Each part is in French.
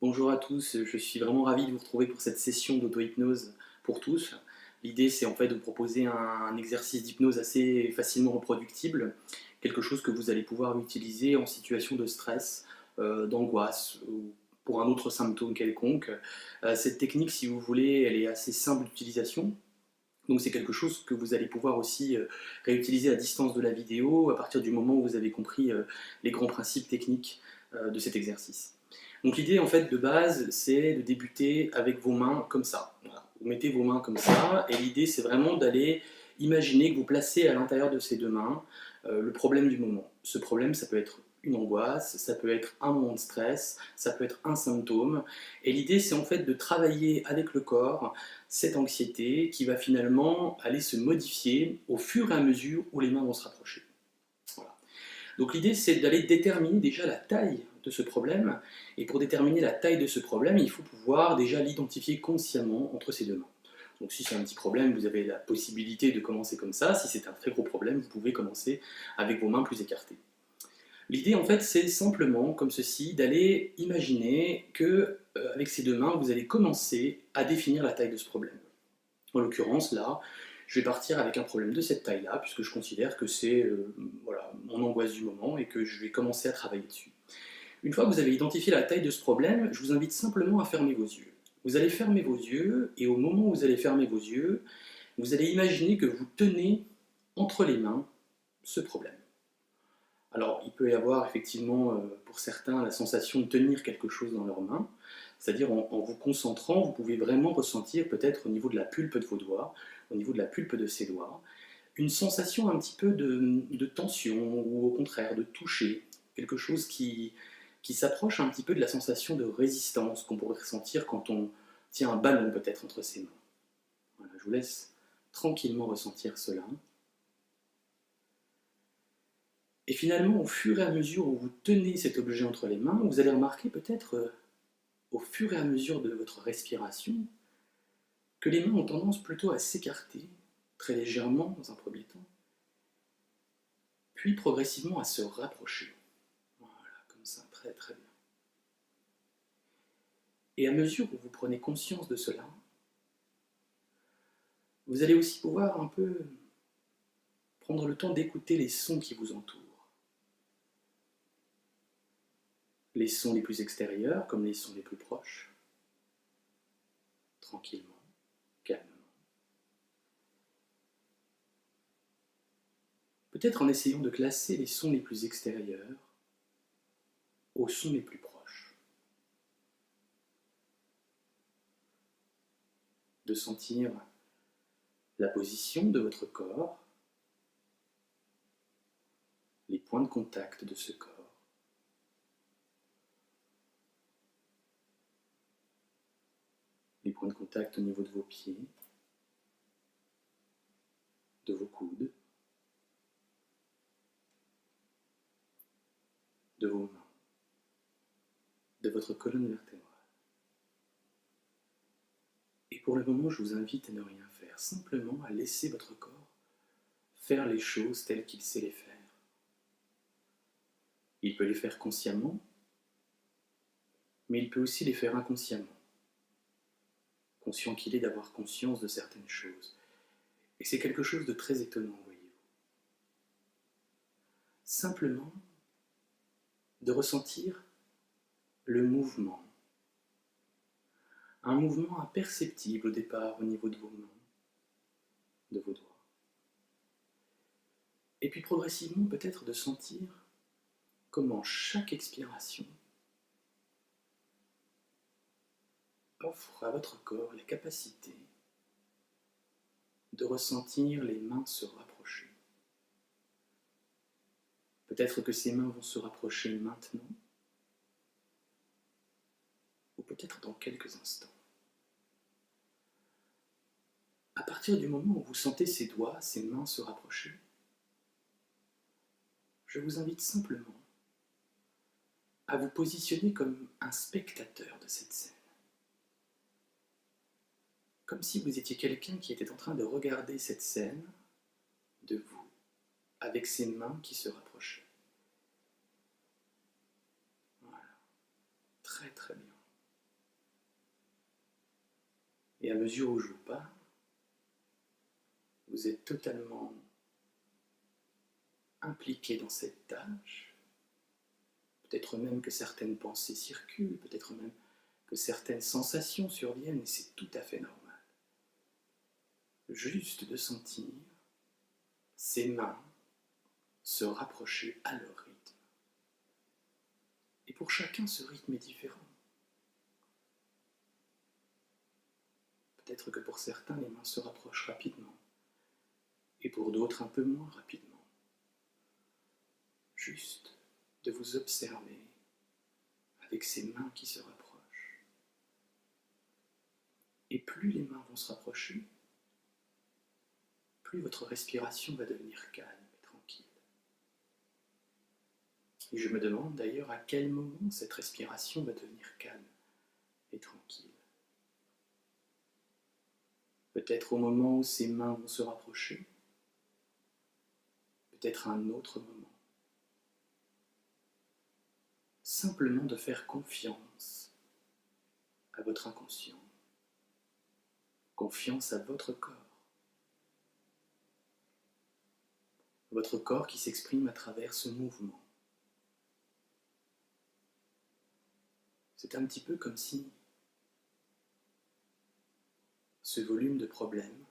Bonjour à tous, je suis vraiment ravi de vous retrouver pour cette session d'auto-hypnose pour tous. L'idée, c'est en fait de vous proposer un exercice d'hypnose assez facilement reproductible, quelque chose que vous allez pouvoir utiliser en situation de stress, d'angoisse ou pour un autre symptôme quelconque. Cette technique, si vous voulez, elle est assez simple d'utilisation. Donc c'est quelque chose que vous allez pouvoir aussi réutiliser à distance de la vidéo à partir du moment où vous avez compris les grands principes techniques de cet exercice. Donc l'idée en fait de base, c'est de débuter avec vos mains comme ça. Voilà. Vous mettez vos mains comme ça, et l'idée c'est vraiment d'aller imaginer que vous placez à l'intérieur de ces deux mains le problème du moment. Ce problème, ça peut être une angoisse, ça peut être un moment de stress, ça peut être un symptôme. Et l'idée c'est en fait de travailler avec le corps cette anxiété qui va finalement aller se modifier au fur et à mesure où les mains vont se rapprocher. Voilà. Donc l'idée, c'est d'aller déterminer déjà la taille de ce problème. Et pour déterminer la taille de ce problème, il faut pouvoir déjà l'identifier consciemment entre ces deux mains. Donc si c'est un petit problème, vous avez la possibilité de commencer comme ça. Si c'est un très gros problème, vous pouvez commencer avec vos mains plus écartées. L'idée, en fait, c'est simplement, comme ceci, d'aller imaginer que, avec ces deux mains, vous allez commencer à définir la taille de ce problème. En l'occurrence, là, je vais partir avec un problème de cette taille-là, puisque je considère que c'est voilà, mon angoisse du moment et que je vais commencer à travailler dessus. Une fois que vous avez identifié la taille de ce problème, je vous invite simplement à fermer vos yeux. Vous allez fermer vos yeux, et au moment où vous allez fermer vos yeux, vous allez imaginer que vous tenez entre les mains ce problème. Alors, il peut y avoir effectivement, pour certains, la sensation de tenir quelque chose dans leurs mains, c'est-à-dire en vous concentrant, vous pouvez vraiment ressentir peut-être au niveau de la pulpe de vos doigts, au niveau de la pulpe de ses doigts, une sensation un petit peu de tension ou au contraire de toucher, quelque chose qui s'approche un petit peu de la sensation de résistance qu'on pourrait ressentir quand on tient un ballon peut-être entre ses mains. Voilà, je vous laisse tranquillement ressentir cela. Et finalement, au fur et à mesure où vous tenez cet objet entre les mains, vous allez remarquer peut-être au fur et à mesure de votre respiration que les mains ont tendance plutôt à s'écarter, très légèrement dans un premier temps, puis progressivement à se rapprocher. Voilà, comme ça, très très bien. Et à mesure où vous prenez conscience de cela, vous allez aussi pouvoir un peu prendre le temps d'écouter les sons qui vous entourent. Les sons les plus extérieurs comme les sons les plus proches, tranquillement, calmement. Peut-être en essayant de classer les sons les plus extérieurs aux sons les plus proches. De sentir la position de votre corps, les points de contact de ce corps, les points de contact au niveau de vos pieds, de vos coudes, de vos mains, de votre colonne vertébrale. Et pour le moment, je vous invite à ne rien faire, simplement à laisser votre corps faire les choses telles qu'il sait les faire. Il peut les faire consciemment, mais il peut aussi les faire inconsciemment, conscient qu'il est d'avoir conscience de certaines choses. Et c'est quelque chose de très étonnant, voyez-vous. Simplement de ressentir le mouvement. Un mouvement imperceptible au départ au niveau de vos mains, de vos doigts. Et puis progressivement peut-être de sentir comment chaque expiration offre à votre corps la capacité de ressentir les mains se rapprocher. Peut-être que ces mains vont se rapprocher maintenant, ou peut-être dans quelques instants. À partir du moment où vous sentez ces doigts, ces mains se rapprocher, je vous invite simplement à vous positionner comme un spectateur de cette scène. Comme si vous étiez quelqu'un qui était en train de regarder cette scène de vous, avec ses mains qui se rapprochaient. Voilà, très très bien. Et à mesure où je vous parle, vous êtes totalement impliqué dans cette tâche, peut-être même que certaines pensées circulent, peut-être même que certaines sensations surviennent, et c'est tout à fait normal. Juste de sentir ses mains se rapprocher à leur rythme. Et pour chacun, ce rythme est différent. Peut-être que pour certains, les mains se rapprochent rapidement, et pour d'autres un peu moins rapidement. Juste de vous observer avec ces mains qui se rapprochent. Et plus les mains vont se rapprocher, plus votre respiration va devenir calme et tranquille. Et je me demande d'ailleurs à quel moment cette respiration va devenir calme et tranquille. Peut-être au moment où ces mains vont se rapprocher, peut-être à un autre moment. Simplement de faire confiance à votre inconscient, confiance à votre corps qui s'exprime à travers ce mouvement. C'est un petit peu comme si ce volume de problème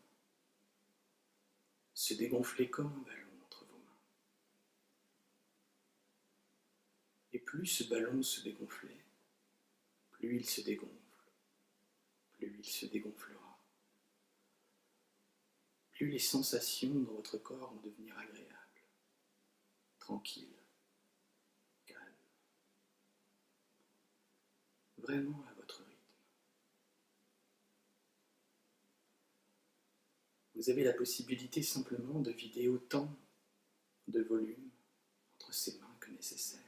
se dégonflait comme un ballon entre vos mains. Et plus ce ballon se dégonflait, plus il se dégonfle, plus il se dégonflera. Plus les sensations dans votre corps vont devenir agréables, tranquilles, calmes, vraiment à votre rythme. Vous avez la possibilité simplement de vider autant de volume entre ces mains que nécessaire.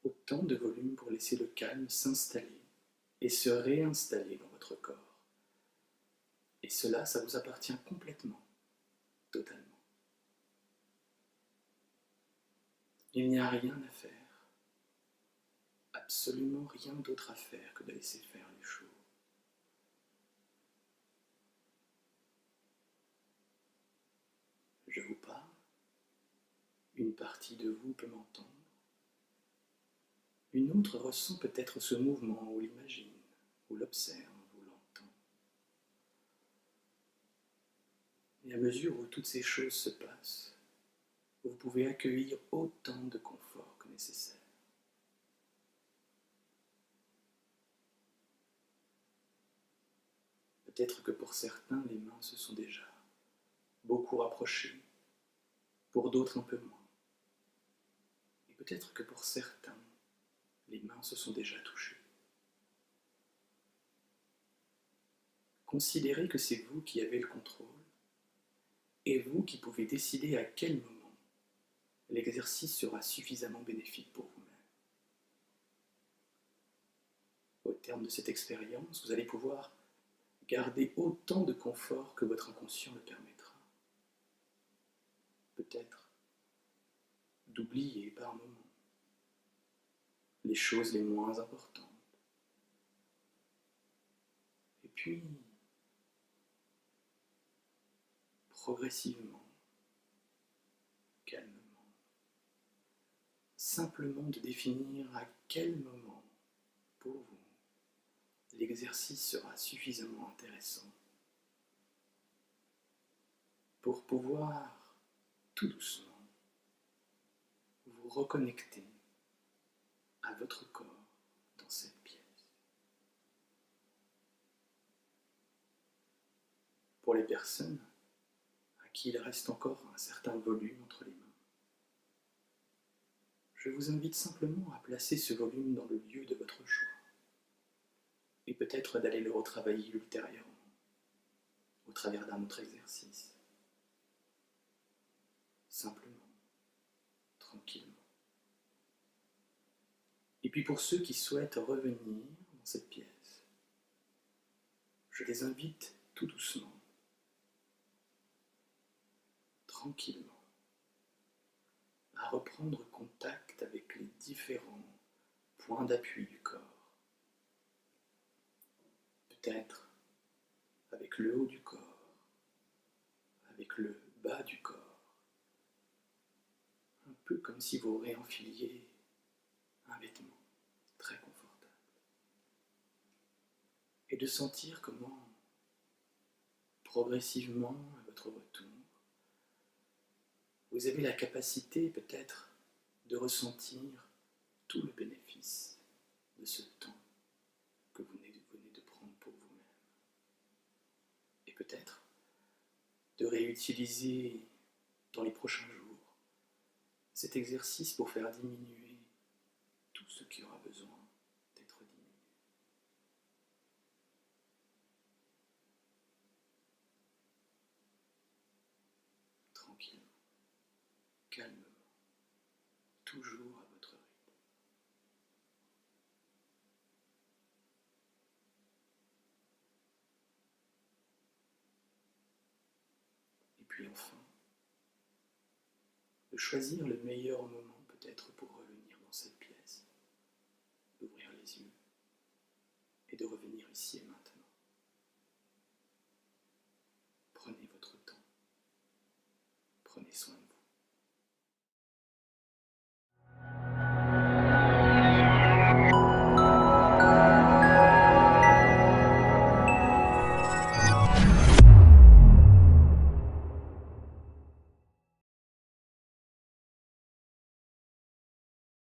Autant de volume pour laisser le calme s'installer et se réinstaller dans votre corps. Et cela, ça vous appartient complètement, totalement. Il n'y a rien à faire, absolument rien d'autre à faire que de laisser faire les choses. Je vous parle, une partie de vous peut m'entendre, une autre ressent peut-être ce mouvement ou l'imagine, ou l'observe, ou l'entend. Et à mesure où toutes ces choses se passent, vous pouvez accueillir autant de confort que nécessaire. Peut-être que pour certains, les mains se sont déjà beaucoup rapprochées, pour d'autres un peu moins. Et peut-être que pour certains, les mains se sont déjà touchées. Considérez que c'est vous qui avez le contrôle et vous qui pouvez décider à quel moment l'exercice sera suffisamment bénéfique pour vous-même. Au terme de cette expérience, vous allez pouvoir garder autant de confort que votre inconscient le permettra. Peut-être d'oublier par moments les choses les moins importantes. Et puis, progressivement, calmement, simplement de définir à quel moment, pour vous, l'exercice sera suffisamment intéressant pour pouvoir, tout doucement, vous reconnecter à votre corps dans cette pièce. Pour les personnes à qui il reste encore un certain volume entre les mains, je vous invite simplement à placer ce volume dans le lieu de votre choix et peut-être d'aller le retravailler ultérieurement au travers d'un autre exercice, simplement, tranquillement. Et puis pour ceux qui souhaitent revenir dans cette pièce, je les invite tout doucement, tranquillement, à reprendre contact avec les différents points d'appui du corps. peut-être avec le haut du corps, avec le bas du corps, un peu comme si vous réenfiliez un vêtement très confortable. Et de sentir comment, progressivement, à votre retour, vous avez la capacité peut-être de ressentir tout le bénéfice de ce temps que vous venez de prendre pour vous-même. Et peut-être de réutiliser dans les prochains jours cet exercice pour faire diminuer tout ce qui aura besoin d'être diminué. Tranquillement, calmement, toujours à votre rythme. Et puis enfin, de choisir le meilleur moment peut-être pour revenir dans cette pièce, d'ouvrir les yeux et de revenir ici et maintenant.